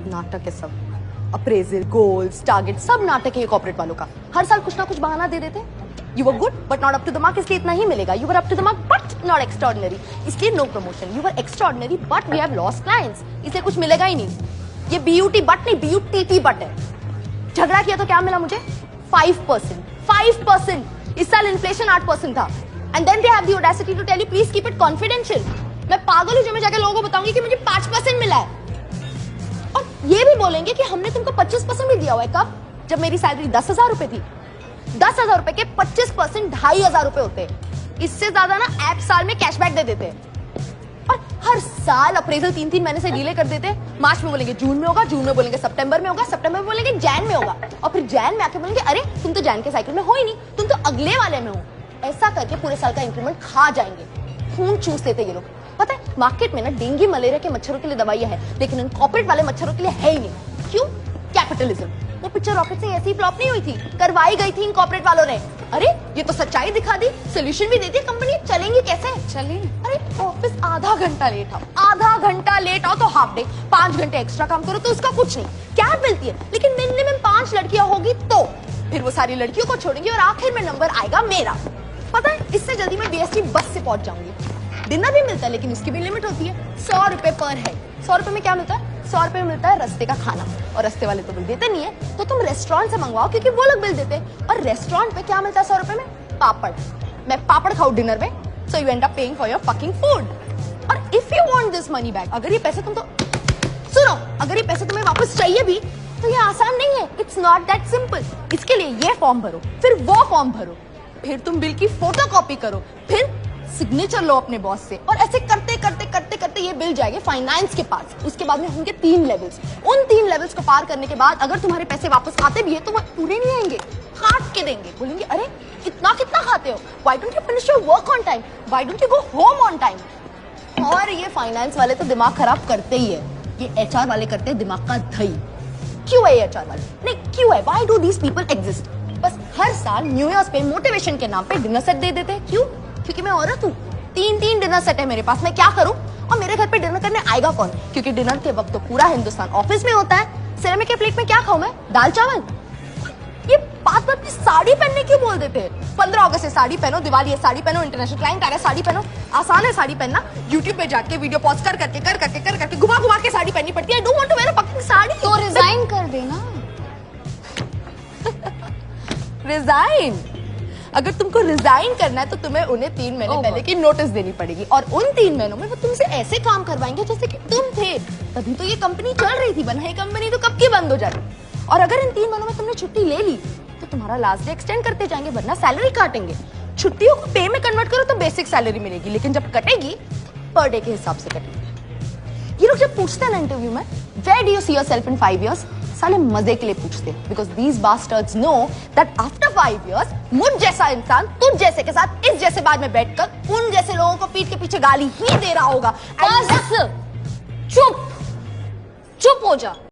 नाटक है सब। अप्रेजल, गोल्स, टारगेट, सब नाटक है कॉर्पोरेट वालों का। हर साल कुछ ना कुछ बहाना दे देते। You were good but not up to the mark, इसलिए इतना ही मिलेगा। You were up to the mark but not extraordinary, इसलिए no promotion. You were extraordinary but we have lost clients, इसलिए कुछ मिलेगा ही नहीं। ये बीयूटी बट नहीं, बीयूटीटी बट है। झगड़ा किया तो क्या मिला मुझे? 5%। 5%। इस साल इन्फ्लेशन 8% था। And then they have the audacity to tell you please keep it confidential. मैं पागल हूं जो मैं जाके लोगों को बताऊंगी कि मुझे 5% मिला है। और ये भी बोलेंगे कि हमने तुमको 25% भी दिया हुआ है। कब? जब मेरी सैलरी 10,000 रुपए थी। 10,000 रुपए के 25% 2,500 रुपए होते हैं। इससे ज्यादा ना ऐप साल में कैशबैक दे देते हैं। और हर साल अप्रेजल 3-3 महीने से डिले कर देते हैं। मार्च में बोलेंगे जून में होगा, जून में बोलेंगे सितंबर में होगा, सितंबर में बोलेंगे जैन में होगा, और फिर जैन में आके बोलेंगे अरे तुम तो जैन के साइकिल में हो ही नहीं, तुम तो अगले वाले में हो। ऐसा करके पूरे साल का इंक्रीमेंट खा जाएंगे। खून चूस लेते ये लोग। पता है मार्केट में ना डेंगू मलेरिया के मच्छरों के लिए दवाइयां है, लेकिन इन कॉर्पोरेट वाले मच्छरों के लिए है ही नहीं। क्यों? कैपिटलिज्म। वो पिक्चर रॉकेट से ऐसी फ्लॉप नहीं हुई थी, करवाई गई थी इन कॉर्पोरेट वालों ने। अरे ये तो सच्चाई दिखा दी, सोल्यूशन भी दे दी। कंपनी चलेंगी कैसे? चलेंगी। अरे ऑफिस आधा घंटा लेट आओ, आधा घंटा लेट आओ तो हाफ डे, 5 घंटे एक्स्ट्रा काम करो तो उसका कुछ नहीं, कैब मिलती है। लेकिन मिनिमम 5 लड़कियां होगी तो फिर वो सारी लड़कियों को छोड़ेंगी और आखिर में नंबर आएगा मेरा। पता है इससे जल्दी मैं बीएसटी बस से पहुंच जाऊंगी। डिनर भी मिलता है लेकिन उसकी भी लिमिट होती है। 100 रुपए पर है। 100 रुपए में क्या मिलता है? 100 रुपए में मिलता है रस्ते का खाना, और रस्ते वाले तो बिल देते नहीं है, तो तुम रेस्टोरेंट से मंगवाओ क्योंकि वो लोग बिल देते हैं। और रेस्टोरेंट पे क्या मिलता है 100 रुपए में? पापड़। मैं पापड़ खाऊं डिनर में, so you end up paying for your fucking food. और if you want this money back, अगर ये पैसे सुनो, अगर ये पैसे तुम्हें वापस चाहिए भी तो ये आसान नहीं है। It's not that simple. इसके लिए ये फॉर्म भरो, फिर वो फॉर्म भरो, फिर तुम बिल की फोटोकॉपी करो, फिर सिग्नेचर लो अपने बॉस से, और ऐसे करते करते करते करते ये बिल जाएंगे फाइनेंस के पास। उसके बाद में होंगे 3 लेवल्स। उन 3 लेवल्स को पार करने के बाद अगर तुम्हारे पैसे वापस आते भी है तो वो पूरे नहीं आएंगे, काट के देंगे। बोलेंगे अरे इतना कितना खाते हो? Why don't you finish your work on time? Why don't you go home on time? और ये फाइनेंस वाले तो दिमाग खराब करते ही है, ये एचआर वाले करते हैं दिमाग का दही। क्यों है एचआर वाले? नहीं क्यों है? Why do these people exist? बस हर साल न्यू ईयर्स पे मोटिवेशन के नाम पे डिनर सेट दे देते हैं। क्यों? क्योंकि मैं औरत हूँ। 3 डिनर सेट है मेरे पास, मैं क्या करूं? और मेरे घर पे डिनर करने आएगा कौन? क्योंकि डिनर के वक्त तो पूरा हिंदुस्तान ऑफिस में होता है। सिरेमिक के प्लेट में क्या खाऊं मैं? दाल चावल। ये बात बात में साड़ी पहनने क्यों बोल देते हैं? 15 अगस्त से साड़ी पहनो, दिवाली है साड़ी पहनो, इंटरनेशनल क्लाइंट आ रहा है साड़ी पहनो। आसान है साड़ी पहनना। यूट्यूब पे जाके वीडियो पॉज कर करके घुमा के साड़ी पहननी पड़ती है। I don't want to wear a fucking sari. तो रिजाइन कर देना। रिजाइन? अगर तुमको रिजाइन करना है तो तुम्हें उन्हें 3 महीने पहले की नोटिस देनी पड़ेगी, और उन 3 महीनों में वो तुमसे ऐसे काम करवाएंगे जैसे कि तुम थे। तभी तो ये कंपनी चल रही थी, वरना ये कंपनी तो कब की बंद हो जाती। और अगर इन 3 महीनों में तुमने छुट्टी ले ली तो तुम्हारा लास्ट डे एक्सटेंड करते जाएंगे, वरना सैलरी काटेंगे। छुट्टियों को पे में कन्वर्ट करो तो बेसिक सैलरी मिलेगी, लेकिन जब कटेगी पर डे के हिसाब से कटेगी। ये लोग जब पूछते हैं ना इंटरव्यू में where do you see yourself in 5 years, साले मजे के लिए पूछते हैं। Because these bastards know that after 5 years मुझ जैसा इंसान तुम जैसे के साथ इस जैसे बाद में बैठकर उन जैसे लोगों को पीठ के पीछे गाली ही दे रहा होगा। बस चुप चुप हो जा।